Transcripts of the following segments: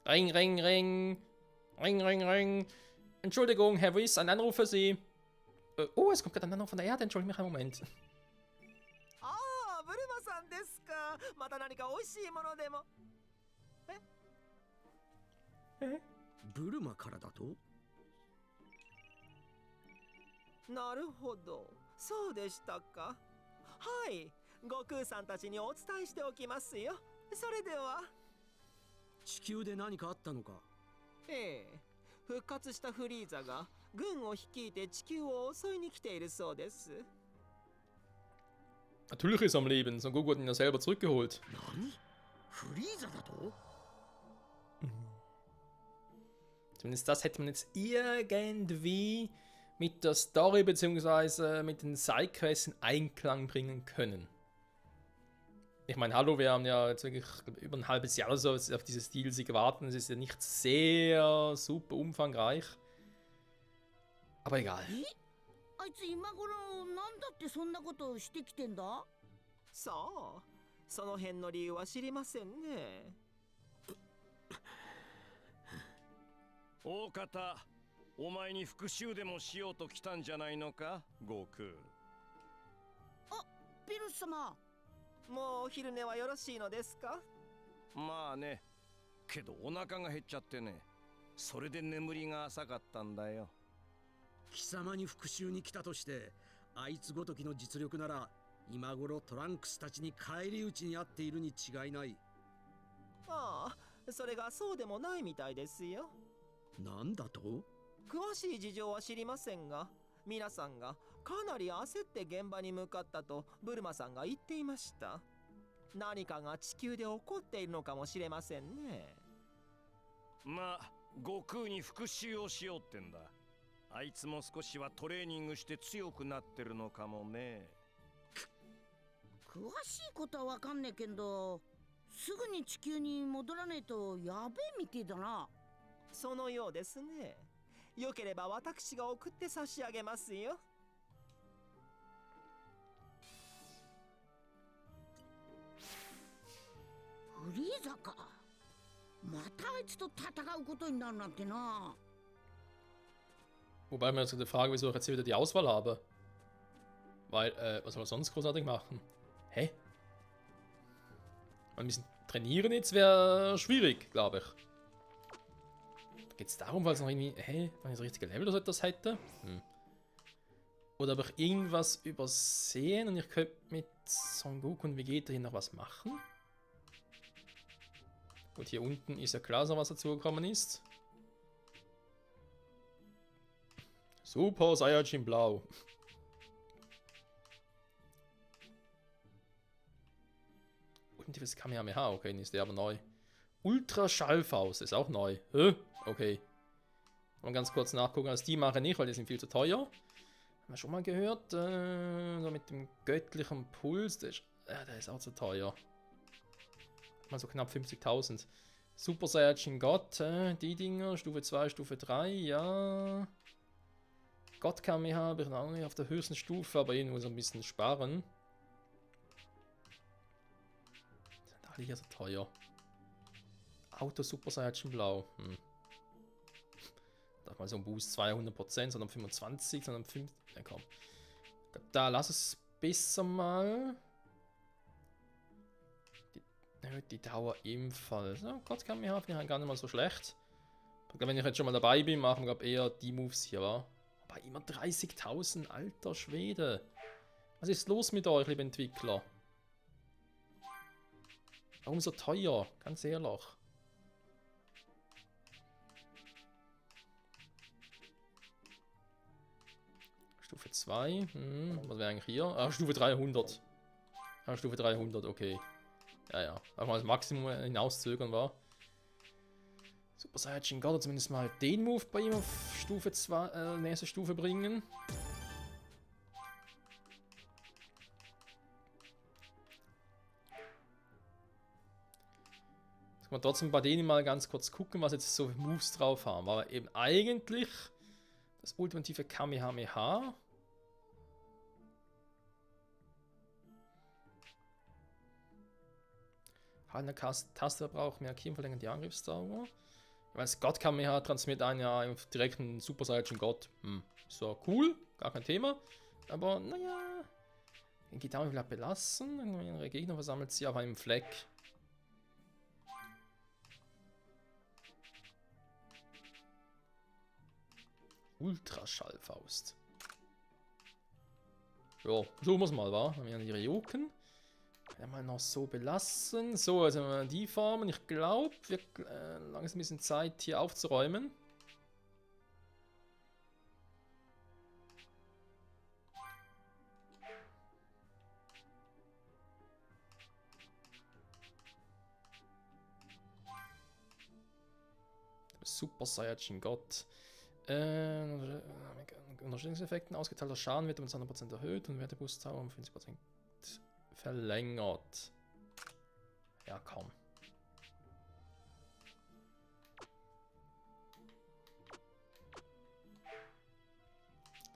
Ring, ring, ring. Ring, ring, ring. Entschuldigung, Herr Wyss, ein Anruf für Sie. Oh, es kommt gerade ein Anruf von der Erde. Entschuldigung mich einen Moment. ああ、ブルマさんですか。また何か美味しいものでも。ブルマからだと？なるほど、そうでしたか。はい、悟空さんたちにお伝えしておきますよ。それでは。地球で何かあったのか？ええ、復活したフリーザが軍を率いて地球を襲いに来ているそうです。 Natürlich ist er am Leben. Son Goku hat ihn ja selber zurückgeholt. 何？フリーザだと？ Zumindest das hätte man jetzt irgendwie mit der Story bzw. mit den Sidequests in Einklang bringen können. Ich meine, hallo, wir haben ja jetzt wirklich über ein halbes Jahr oder so auf dieses DLC gewartet. Es ist ja nicht sehr super umfangreich. Aber egal. あいつ今頃なんだってそんなことをしてきてんだ？さあ、その辺の理由は知りませんね。大方、お前に復讐でもしようと来たんじゃないのか、悟空。あ、ピルス様。もうお昼寝はよろしいのですか？まあね、けどお腹が減っちゃってね、それで眠りが浅かったんだよ。貴様に復讐に来たとして、あいつごときの実力なら今頃トランクスたちに返り討ちにあっているに違いない。ああ、それがそうでもないみたいですよ。なんだと？詳しい事情は知りませんが、皆さんがかなり焦って現場に向かったとブルマさんが言っていました。何かが地球で起こっているのかもしれませんね。まあ、悟空に復讐をしようってんだ。あいつも少しはトレーニングして強くなってるのかもね。詳しいことはわかんねえけど、すぐに地球に戻らねえとやべえみてえだな。そのようですね。よければ私が送って差し上げますよ。フリーザか。またあいつと戦うことになるなんてな。 Wobei mir jetzt die Frage, wieso ich jetzt hier wieder die Auswahl habe. Weil, was soll er sonst großartig machen? Hä? Ein bisschen trainieren jetzt wäre schwierig, glaube ich. Geht es darum, weil es noch irgendwie, hä, wenn ich das richtige Level oder so etwas hätte? Oder habe ich irgendwas übersehen und ich könnte mit Son Goku und Vegeta hier noch was machen? Gut, hier unten ist ja klar, so was dazugekommen ist. Super Saiyajin Blau. Ultimatives Kamehameha, okay, ist der aber neu. Ultra Schallfaust ist auch neu. Okay. Mal ganz kurz nachgucken, also die mache ich nicht, weil die sind viel zu teuer. Haben wir schon mal gehört. So mit dem göttlichen Puls, der ist auch zu teuer. Mal so knapp 50.000. Super Saiyajin Gott, die Dinger, Stufe 2, Stufe 3, ja. Gott Kamehameha habe ich noch nicht auf der höchsten Stufe, aber irgendwo so ein bisschen sparen. Die sind alle hier so teuer. Auto Super Saiyajin Blau. Da mal so ein Boost 200%, sondern 25, sondern 50. Ja, komm. Ich glaube, da lass es besser mal. Die erhöht die Dauer ebenfalls. Ja, Gott Kamehameha finde ich gar nicht mal so schlecht. Ich glaube, wenn ich jetzt schon mal dabei bin, machen wir eher die Moves hier, wa? Aber immer 30.000, alter Schwede. Was ist los mit euch, liebe Entwickler? Warum so teuer? Ganz ehrlich. Stufe 2. Was wäre eigentlich hier? Ah, Stufe 300. Ah, Stufe 300, okay. Ja, ja. Einfach mal das Maximum hinauszögern war. Super Saiyajin God, zumindest mal den Move bei ihm auf Stufe 2, nächste Stufe bringen. Jetzt kann man trotzdem bei denen mal ganz kurz gucken, was jetzt so Moves drauf haben. Aber eben eigentlich das ultimative Kamehameha. Halt eine Taste braucht mehr Kiem, verlängert die Angriffsdauer. Weil das God Kamehameha transformiert einen ja direkt einen Super Saiyan Gott. So cool, gar kein Thema. Aber naja. Den Gedanken will er belassen. Ihre Gegner versammelt sie auf einem Fleck. Ultraschallfaust. Ja, so muss mal, wa? Haben wir die Ryoken. Können wir noch so belassen. So, also wenn wir die formen. Ich glaube, wir langsam ein bisschen Zeit hier aufzuräumen. Super Saiyajin Gott. Unterstützungseffekten, ausgeteilter Schaden wird um 200% erhöht und Werteboost-Zauber um 50% verlängert. Ja, kaum.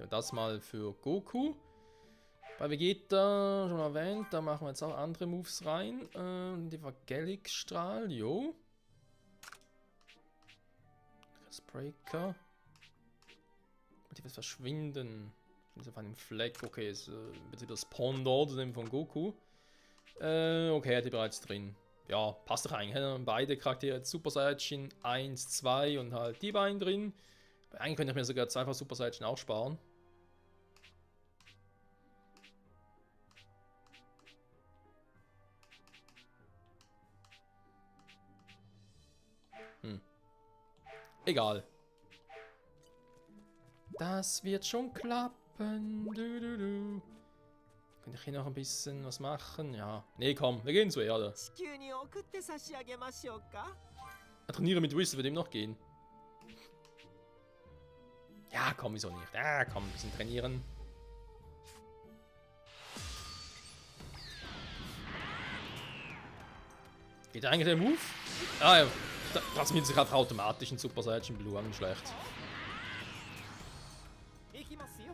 Das mal für Goku. Bei Vegeta, schon erwähnt, da machen wir jetzt auch andere Moves rein. Die Vergellig-Strahl, jo. Breaker. Motives Verschwinden. Ist auf einem Fleck. Okay, ist im Prinzip das Pendant zu dem von Goku. Okay, hat die bereits drin. Ja, passt doch eigentlich. Beide Charaktere jetzt Super Saiyajin 1, 2 und halt die beiden drin. Eigentlich könnte ich mir sogar zweifach Super Saiyajin auch sparen. Egal. Das wird schon klappen. Könnte ich hier noch ein bisschen was machen? Ja. Nee, komm, wir gehen zur Erde. 地球に送って差し上げましょうか。 Trainiere mit Whis, wird ihm noch gehen. Ja, komm, wieso nicht? Ja, komm, ein bisschen trainieren. Geht eigentlich der Move? Ah ja. Transformiert sich einfach automatisch in Super Saiyajin Blue an, schlecht. 行きますよ。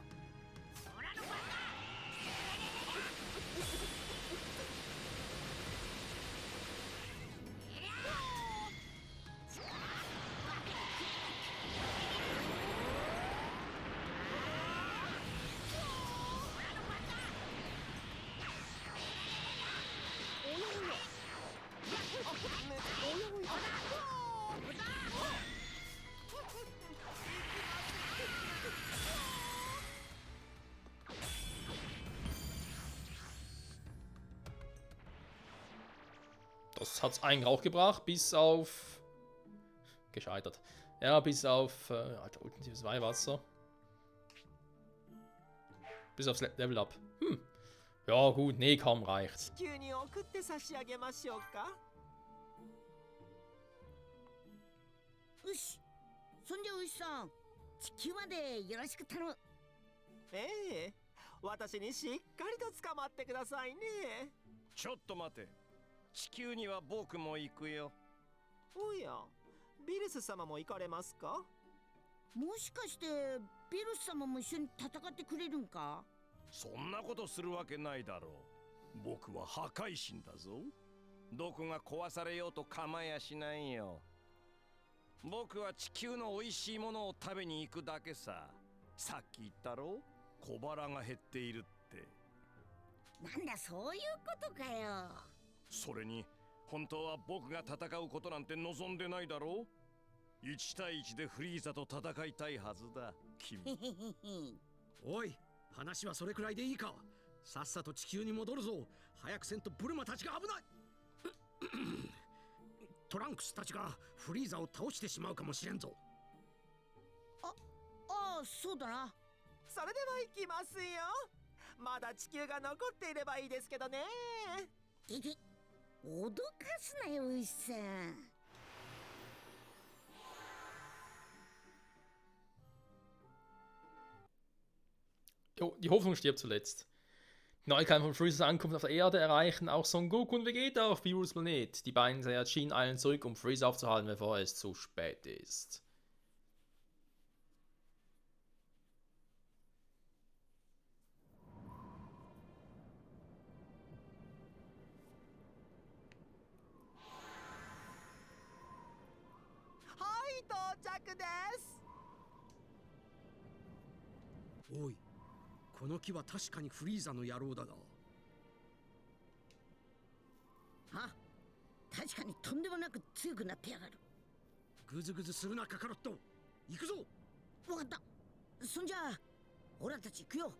Das hat's eigentlich auch gebracht, bis auf... Gescheitert. Ja, bis auf... Alter, ultimatives Weihwasser. Bis aufs Level Up. Ja, gut, nee, komm, reicht. 地球に送って差し上げましょうか。よし、そんじゃ牛さん、地球までよろしく頼む。ええ、私にしっかりと捕まってくださいね。ちょっと待て。地球には僕も行くよ。おや、ビルス様も行かれますか。もしかしてビルス様も一緒に戦ってくれるんか。そんなことするわけないだろう。僕は破壊神だぞ。どこが壊されようと構いやしないよ。僕は地球の美味しいものを食べに行くだけさ。さっき言ったろ、小腹が減っているって。なんだそういうことかよ。それに本当は僕が戦うことなんて望んでないだろう。1対1でフリーザと戦いたいはずだ君。おい、話はそれくらいでいいか。さっさと地球に戻るぞ。早くせんとブルマたちが危ない。トランクスたちがフリーザを倒してしまうかもしれんぞ。ああ、そうだな。それでは行きますよ。まだ地球が残っていればいいですけどね。脅かすなよ牛さん。Jo, die Hoffnung stirbt zuletzt. Die Neuigkeiten von Freezers Ankunft auf der Erde erreichen auch Son Goku und Vegeta auf Beerus Planet. Die beiden Saiyajin eilen zurück, um Freezer aufzuhalten, bevor es zu spät ist. 着です。おい、この木は確かにフリーザの野郎だが。あ、確かにとんでもなく強くなってやがる。グズグズするなカカロット。行くぞ。わかった。そんじゃあオラたち行くよ。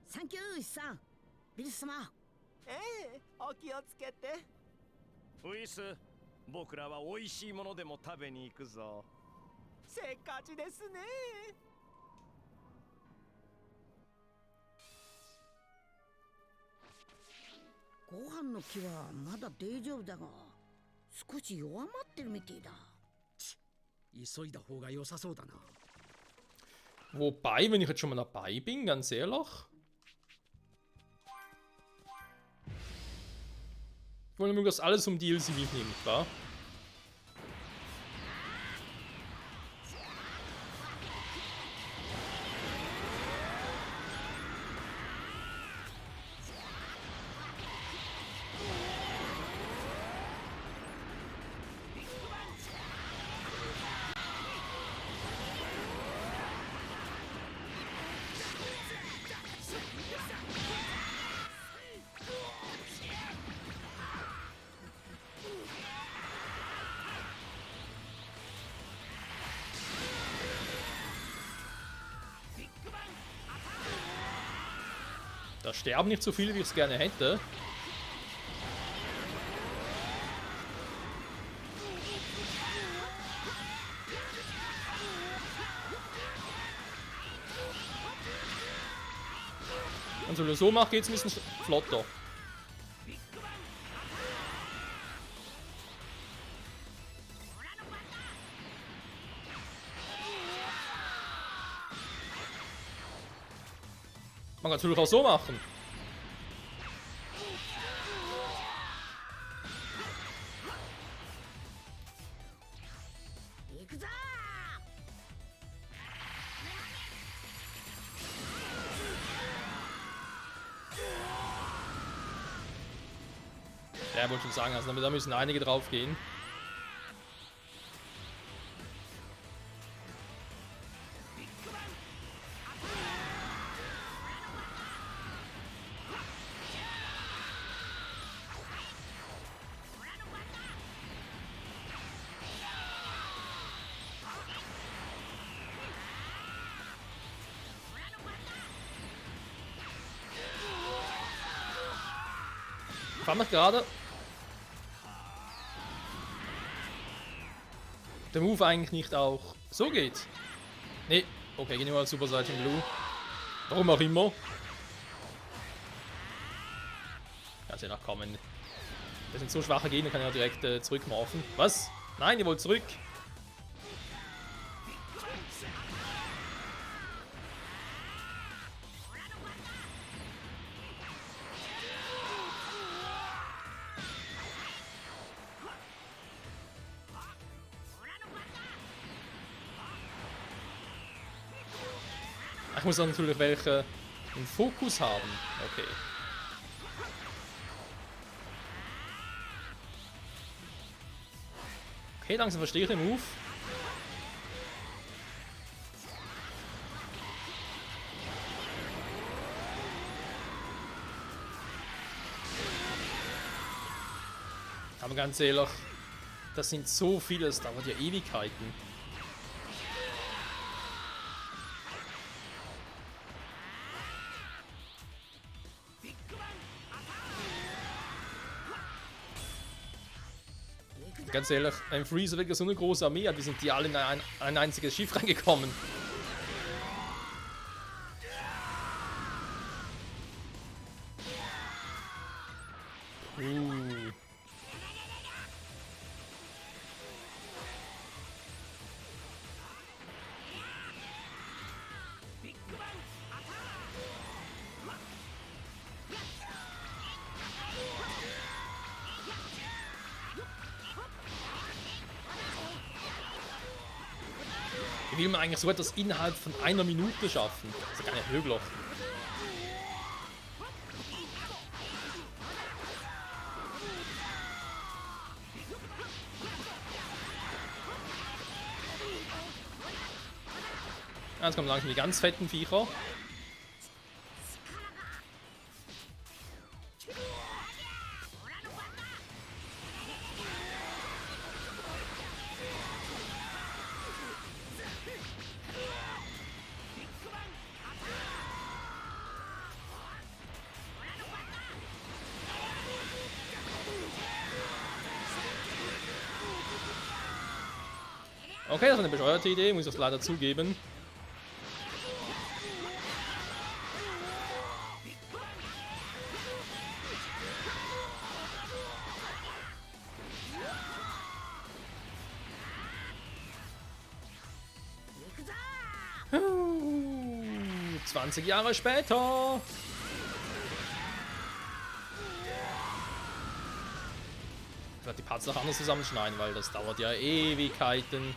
サンキューイさん、ビルス様。ええ、お気をつけて。ウィス、僕らは美味しいものでも食べに行くぞ。せっかちですね。ご飯の木はまだ大丈夫だが、少し弱まってるみてえだ。急いだ方が良さそうだな。Wobei, wenn ich jetzt schon mal dabei bin, ganz ehrlich. Wollen wir das alles um DLC mitnehmen, klar? Da sterben nicht so viele, wie ich es gerne hätte. Und wenn ich so mache, geht es ein bisschen flotter. Man kann es natürlich auch so machen. Ja, wollte schon sagen, also da müssen einige drauf gehen. Fand ich gerade der Move eigentlich nicht auch so geht. Nee, okay, gehen wir mal Super Saiyan Blue. Warum auch immer. Kannst ja noch kommen. Das sind so schwache Gegner, kann ich ja direkt zurückmorphen. Was? Nein, ihr wollt zurück. Ich muss dann natürlich welche im Fokus haben. Okay. Okay, langsam verstehe ich den Move. Aber ganz ehrlich, das sind so viele, es dauert ja Ewigkeiten. Ganz ehrlich, ein Freezer, der so eine große Armee hat, wie sind die alle in ein einziges Schiff reingekommen? Wie will man eigentlich so etwas innerhalb von einer Minute schaffen? Das ist ja gar nicht möglich. Jetzt kommen langsam die ganz fetten Viecher. Okay, das war eine bescheuerte Idee, muss ich das leider zugeben. Huh, 20 Jahre später. Ich werde die Parts noch anders zusammenschneiden, weil das dauert ja Ewigkeiten.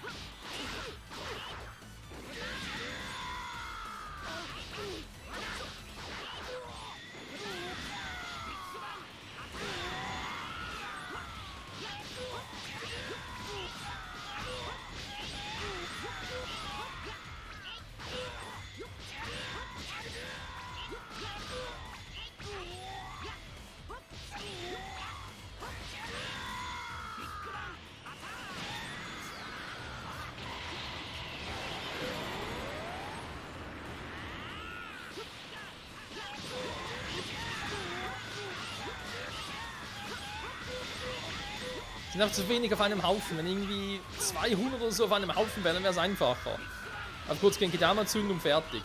Sind einfach zu wenig auf einem Haufen. Wenn irgendwie 200 oder so auf einem Haufen wären, dann wäre es einfacher. Aber kurz gegen Gedama zünden und fertig.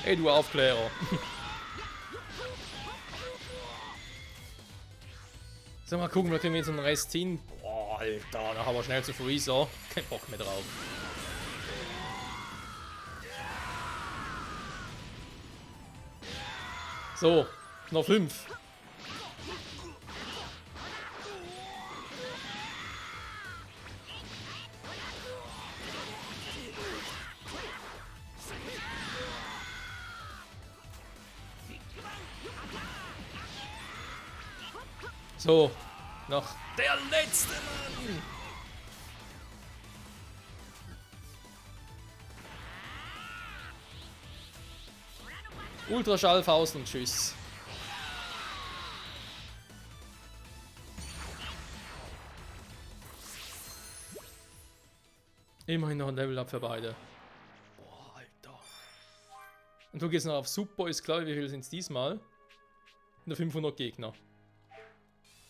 Ey, du Aufklärer. So, mal gucken, wir kriegen jetzt den Rest hin. Boah, Alter, dann haben wir schnell zu Freezer. Kein Bock mehr drauf. So, noch 5. So, noch der letzte Mann. Ultraschallfaust und tschüss. Immerhin noch ein Level-Up für beide. Boah, Alter. Und du gehst noch auf Super, ist klar, wie viele sind es diesmal? Nur 500 Gegner.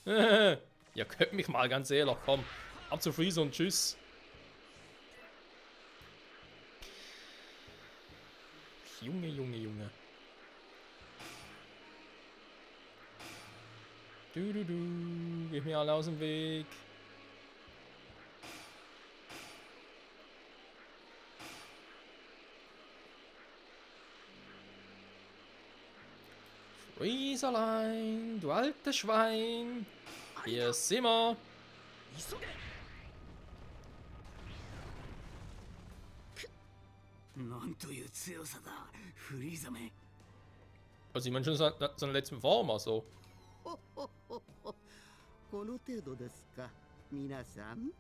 Ihr könnt mich mal, ganz ehrlich, komm. Ab zu Freezer und tschüss. Junge, Junge, Junge. Geht mir alle aus dem Weg. Freezerlein, du altes Schwein. Hier sind wir. Also ich meine schon seine letzten Form, also. この程度ですか皆さん。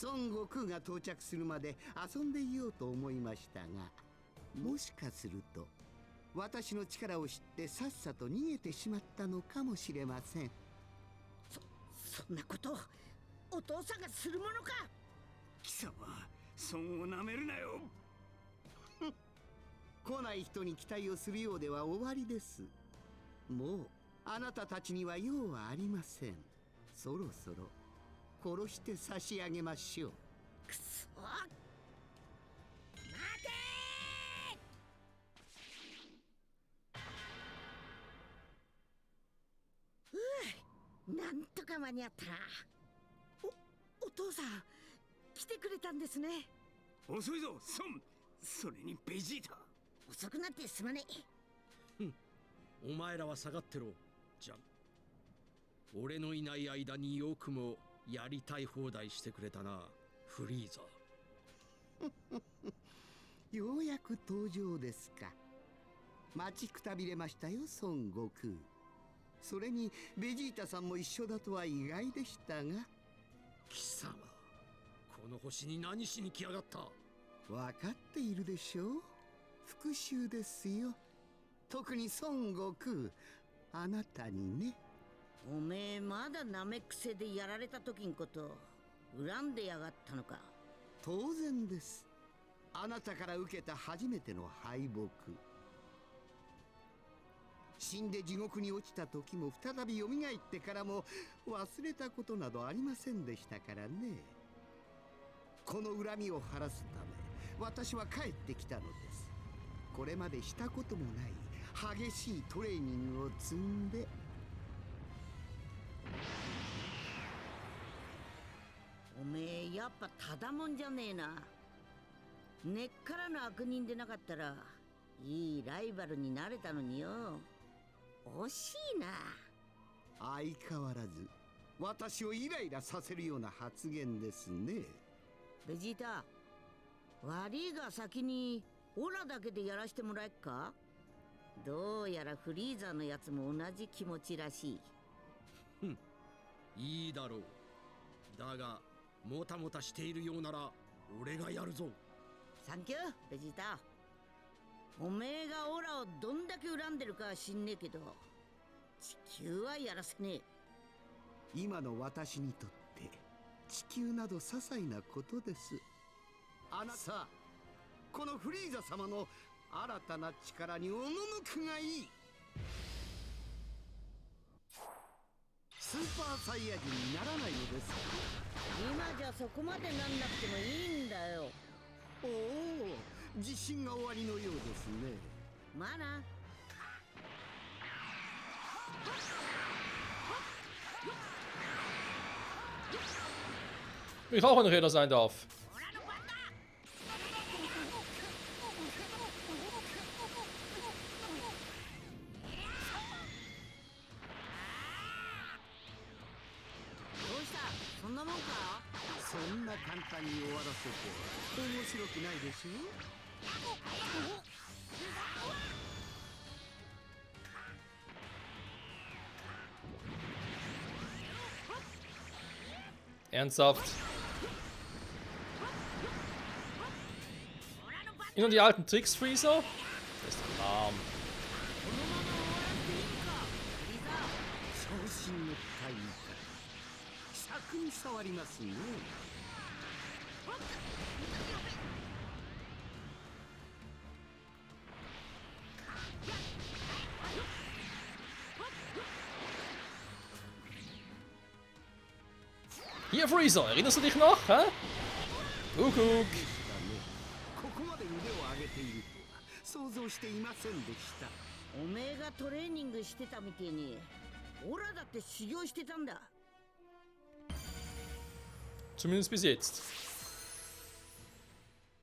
孫悟空が到着するまで遊んでいようと思いましたが、もしかすると私の力を知ってさっさと逃げてしまったのかもしれません。そんなことお父さんがするものか。貴様、孫をなめるなよ。来ない人に期待をするようでは終わりです。もうあなたたちには用はありません。そろそろ殺して差し上げましょう。くそ。なんとか間に合ったな。お父さん来てくれたんですね。遅いぞ、孫。それにベジータ。遅くなってすまねえ。お前らは下がってろ。じゃん。俺のいない間によくもやりたい放題してくれたな、フリーザ。ようやく登場ですか。待ちくたびれましたよ、孫悟空。それにベジータさんも一緒だとは意外でしたが。貴様、この星に何しに来やがった。分かっているでしょう。復讐ですよ。特に孫悟空、あなたにね。おめえまだナメック星でやられた時んこと恨んでやがったのか。当然です。あなたから受けた初めての敗北。死んで地獄に落ちた時も再び蘇ってからも忘れたことなどありませんでしたからね。この恨みを晴らすため私は帰ってきたのです。これまでしたこともない激しいトレーニングを積んで。おめえやっぱただもんじゃねえな。根っからの悪人でなかったらいいライバルになれたのによ。惜しいな。相変わらず私をイライラさせるような発言ですね。ベジータ、悪いが先にオラだけでやらしてもらえっか。どうやらフリーザのやつも同じ気持ちらしい。いいだろう。だがもたもたしているようなら俺がやるぞ。サンキューベジータ。おめえがオラをどんだけ恨んでるかは知んねえけど地球はやらせねえ。今の私にとって地球など些細なことです。あなた、このフリーザ様の新たな力におののくがいい。スーパーサイヤ人にならないのですか。今じゃそこまでなんなくてもいいんだよ。おお、自信が終わりのようですね。まあな。Wie ich auch ein Räder sein darf.そんな簡単に終わらせて面白くないでしょ。Ernsthaft? Immer die alten Tricks, Freezer? Das ist doch arm. 昇進の大会、尺に触りますね。Hier, Freezer, erinnerst du dich noch? Hä? Kuckuck. ここまで腕を上げているとは想像していませんでした。おめえがトレーニングしてたみてえにオラだって修行してたんだ。Zumindest bis jetzt.